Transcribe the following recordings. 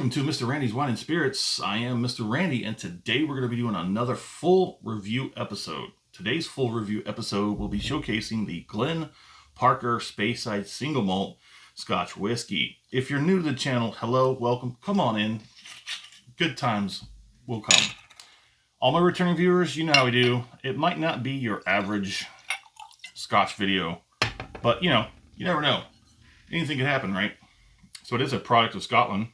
Welcome to Mr. Randy's Wine and Spirits. I am Mr. Randy, and today we're going to be doing another full review episode. Today's full review episode will be showcasing the Glen Parker Speyside Single Malt Scotch Whiskey. If you're new to the channel, hello, welcome, come on in. Good times will come. All my returning viewers, you know how we do. It might not be your average Scotch video, but you never know. Anything could happen, right? So it is a product of Scotland.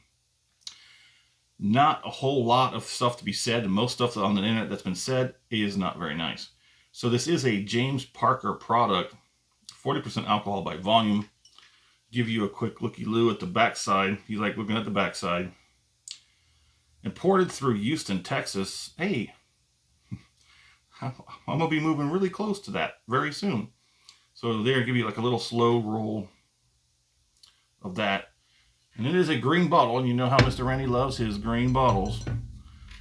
Not a whole lot of stuff to be said, and most stuff on the internet that's been said is not very nice. So this is a James Parker product, 40% alcohol by volume. Give you a quick looky-loo at the backside. You like looking at the backside. Imported through Houston, Texas. Hey, I'm going to be moving really close to that very soon. So there, give you like a little slow roll of that. And it is a green bottle, and you know how Mr. Randy loves his green bottles.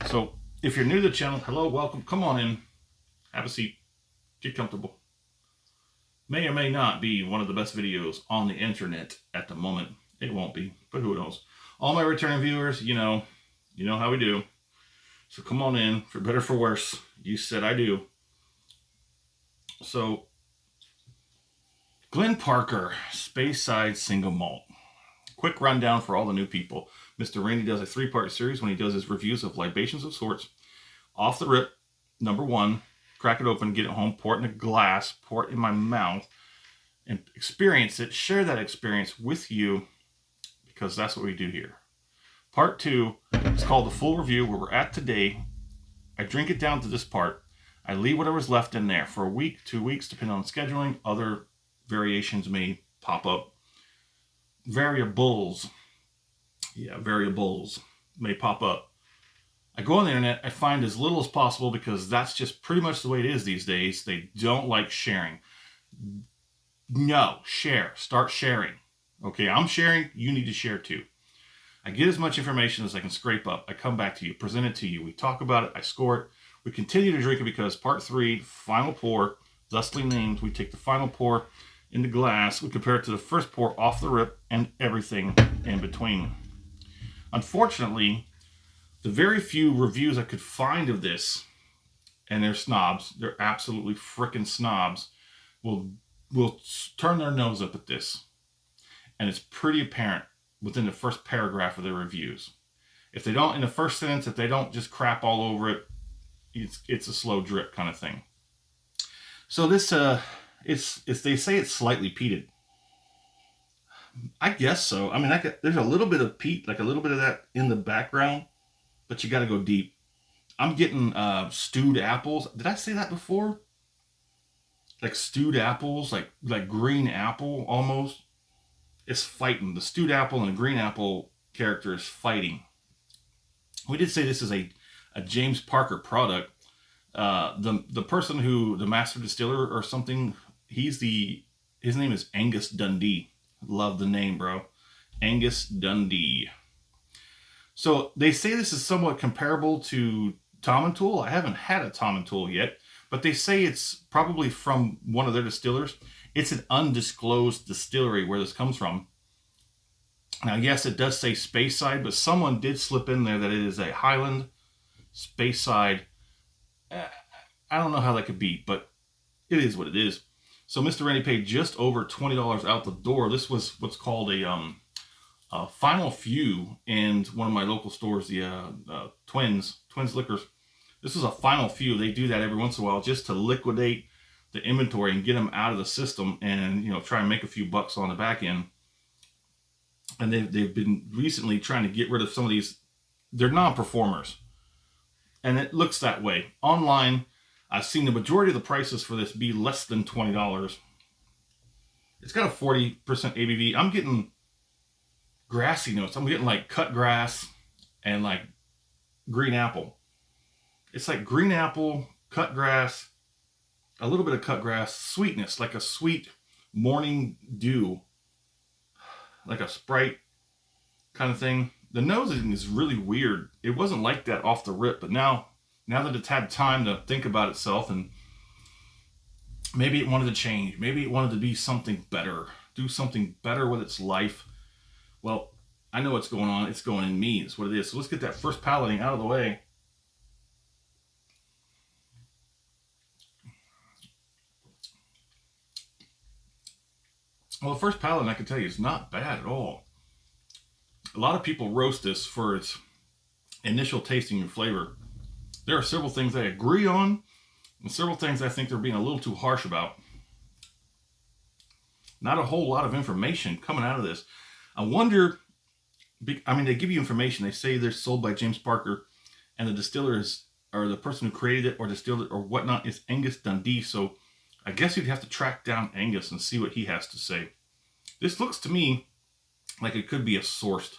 So if you're new to the channel, hello, welcome, come on in, have a seat, get comfortable. May or may not be one of the best videos on the internet at the moment. It won't be, but who knows. All my returning viewers, you know how we do. So come on in, for better or for worse. You said I do. So, Glen Parker Speyside Single Malt. Quick rundown for all the new people. Mr. Randy does a 3-part series when he does his reviews of libations of sorts. Off the rip, number 1, crack it open, get it home, pour it in a glass, pour it in my mouth, and experience it. Share that experience with you, because that's what we do here. Part 2 is called the full review, where we're at today. I drink it down to this part. I leave whatever's left in there for a week, 2 weeks, depending on scheduling. Other variations may pop up. Variables may pop up. I go on the internet, I find as little as possible, because that's just pretty much the way it is these days. They don't like sharing. No, share. Start sharing. Okay, I'm sharing, you need to share too. I get as much information as I can scrape up. I come back to you, present it to you. We talk about it, I score it. We continue to drink it because part 3, final pour, thusly named, we take the final pour in the glass, we compare it to the first pour off the rip, and everything in between. Unfortunately, the very few reviews I could find of this, and they're snobs, they're absolutely freaking snobs, will turn their nose up at this. And it's pretty apparent within the first paragraph of their reviews. If they don't, in the first sentence, if they don't just crap all over it, it's a slow drip kind of thing. So this, they say it's slightly peated. I guess so. I mean, there's a little bit of peat, like a little bit of that in the background, but you got to go deep. I'm getting stewed apples. Did I say that before? Like stewed apples, like green apple almost. It's fighting. The stewed apple and the green apple character is fighting. We did say this is a James Parker product. The person who, the master distiller or something, his name is Angus Dundee. Love the name, bro. Angus Dundee. So they say this is somewhat comparable to Tom and Tool. I haven't had a Tom and Tool yet, but they say it's probably from one of their distillers. It's an undisclosed distillery where this comes from. Now, yes, it does say Speyside, but someone did slip in there that it is a Highland Speyside. I don't know how that could be, but it is what it is. So Mr. Randy paid just over $20 out the door. This was what's called a final few in one of my local stores, the Twins Liquors. This is a final few. They do that every once in a while just to liquidate the inventory and get them out of the system, and try and make a few bucks on the back end. And they've been recently trying to get rid of some of these. They're non-performers, and it looks that way online. I've seen the majority of the prices for this be less than $20. It's got a 40% ABV. I'm getting grassy notes. I'm getting like cut grass and like green apple. It's like green apple, cut grass, a little bit of cut grass, sweetness, like a sweet morning dew, like a Sprite kind of thing. The nosing is really weird. It wasn't like that off the rip, but now that it's had time to think about itself, and maybe it wanted to change, maybe it wanted to be something better, do something better with its life. Well, I know what's going on. It's going in me. It's what it is. So let's get that first palating out of the way. Well, the first palate, I can tell you, is not bad at all. A lot of people roast this for its initial tasting and flavor. There are several things I agree on, and several things I think they're being a little too harsh about. Not a whole lot of information coming out of this. I wonder, I mean, they give you information. They say they're sold by James Parker, and the distiller is, or the person who created it or distilled it or whatnot, is Angus Dundee. So I guess you'd have to track down Angus and see what he has to say. This looks to me like it could be a sourced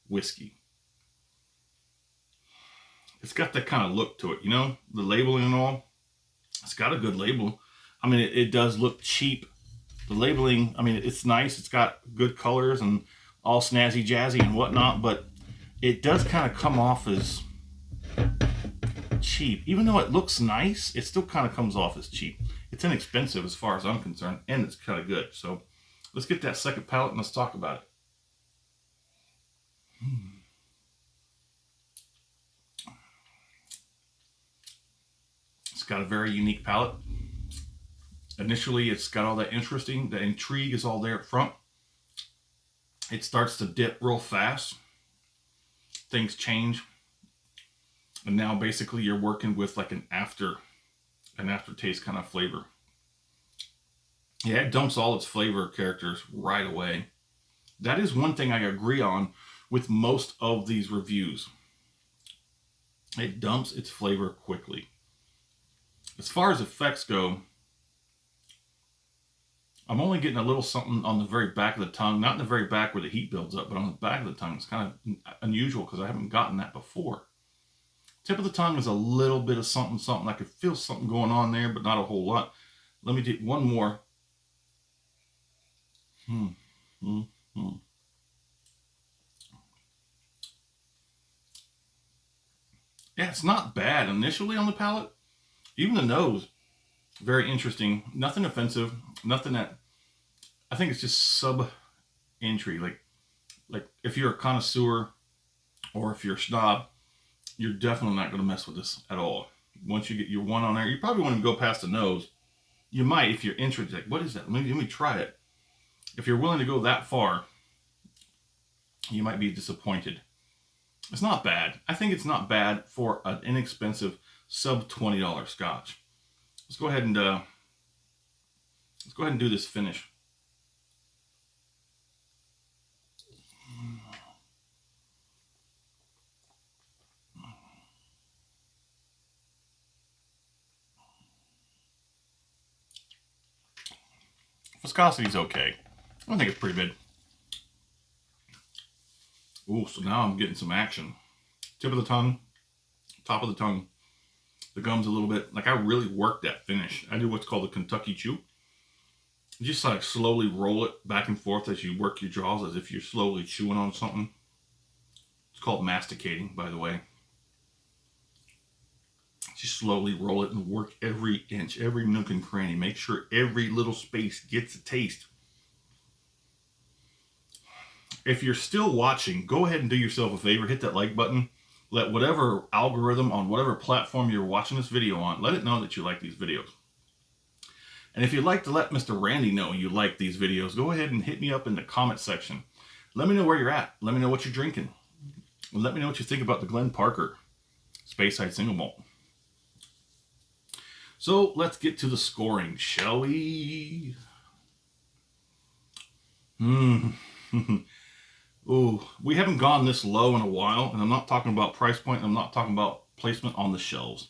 whiskey. It's got that kind of look to it, you know, the labeling and all. It's got a good label. I mean, it does look cheap. The labeling, I mean, it's nice. It's got good colors and all snazzy jazzy and whatnot, but it does kind of come off as cheap. Even though it looks nice, it still kind of comes off as cheap. It's inexpensive as far as I'm concerned, and it's kind of good. So let's get that second palate and let's talk about it. It's got a very unique palate. Initially, it's got all that interesting, the intrigue is all there up front. It starts to dip real fast. Things change. And now basically you're working with like an aftertaste kind of flavor. Yeah, it dumps all its flavor characters right away. That is one thing I agree on with most of these reviews. It dumps its flavor quickly. As far as effects go, I'm only getting a little something on the very back of the tongue. Not in the very back where the heat builds up, but on the back of the tongue. It's kind of unusual because I haven't gotten that before. Tip of the tongue is a little bit of something. I could feel something going on there, but not a whole lot. Let me do one more. Yeah, it's not bad initially on the palate. Even the nose, very interesting. Nothing offensive. Nothing that, I think it's just sub-entry. Like if you're a connoisseur or if you're a snob, you're definitely not going to mess with this at all. Once you get your one on there, you probably won't even go past the nose. You might if you're interested. Like, what is that? Let me try it. If you're willing to go that far, you might be disappointed. It's not bad. I think it's not bad for an inexpensive sub $20 Scotch. Let's go ahead and do this finish. Viscosity's okay. I think it's pretty good. Ooh, so now I'm getting some action. Tip of the tongue, top of the tongue, the gums a little bit. Like I really work that finish. I do what's called a Kentucky chew. You just like slowly roll it back and forth as you work your jaws as if you're slowly chewing on something. It's called masticating, by the way. Just slowly roll it and work every inch, every nook and cranny. Make sure every little space gets a taste. If you're still watching, go ahead and do yourself a favor. Hit that like button. Let whatever algorithm on whatever platform you're watching this video on, let it know that you like these videos. And if you'd like to let Mr. Randy know you like these videos, go ahead and hit me up in the comment section. Let me know where you're at. Let me know what you're drinking. And let me know what you think about the Glen Parker Speyside Single Malt. So let's get to the scoring, shall we? Ooh, we haven't gone this low in a while, and I'm not talking about price point, and I'm not talking about placement on the shelves.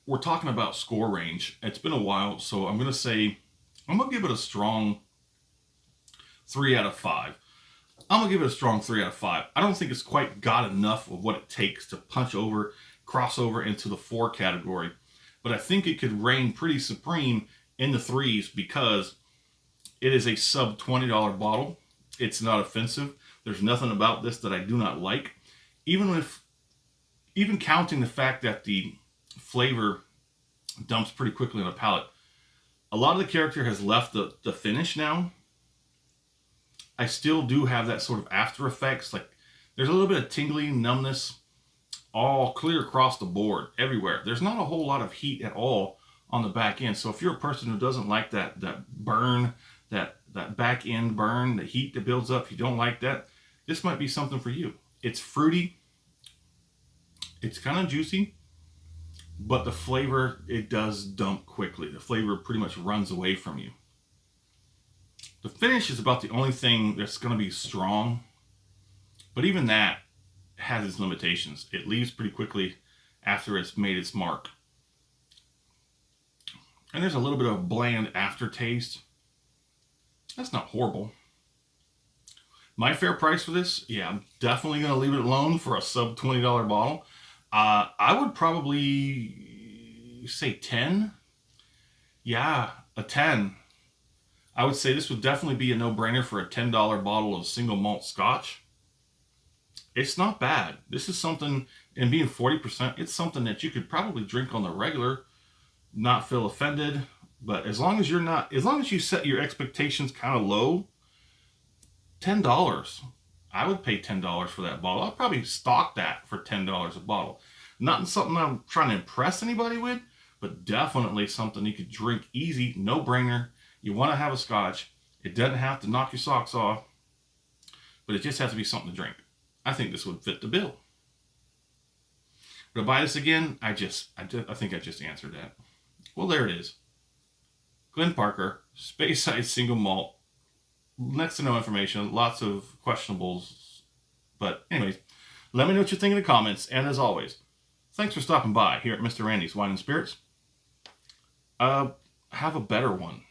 We're talking about score range. It's been a while, so I'm going to say, I'm going to give it a strong 3 out of 5. I'm going to give it a strong 3 out of 5. I don't think it's quite got enough of what it takes to punch over, cross over into the 4 category. But I think it could reign pretty supreme in the 3s because it is a sub $20 bottle. It's not offensive. There's nothing about this that I do not like. Even counting the fact that the flavor dumps pretty quickly on the palate, a lot of the character has left the finish now. I still do have that sort of after effects. Like there's a little bit of tingling, numbness, all clear across the board, everywhere. There's not a whole lot of heat at all on the back end. So if you're a person who doesn't like that burn, that back end burn, the heat that builds up, if you don't like that, this might be something for you. It's fruity. It's kind of juicy, but the flavor, it does dump quickly. The flavor pretty much runs away from you. The finish is about the only thing that's going to be strong, but even that has its limitations. It leaves pretty quickly after it's made its mark. And there's a little bit of a bland aftertaste. That's not horrible. My fair price for this, yeah, I'm definitely going to leave it alone for a sub $20 bottle. I would probably say 10. Yeah, a 10. I would say this would definitely be a no-brainer for a $10 bottle of single malt Scotch. It's not bad. This is something, and being 40%, it's something that you could probably drink on the regular, not feel offended. But as long as you set your expectations kind of low, $10. I would pay $10 for that bottle. I'll probably stock that for $10 a bottle. Not something I'm trying to impress anybody with, but definitely something you could drink easy, no brainer. You want to have a Scotch. It doesn't have to knock your socks off, but it just has to be something to drink. I think this would fit the bill. Would I buy this again? I think I just answered that. Well, there it is. Glen Parker, Speyside Single Malt. Next to no information, lots of questionables. But anyways, let me know what you think in the comments. And as always, thanks for stopping by here at Mr. Randy's Wine and Spirits. Have a better one.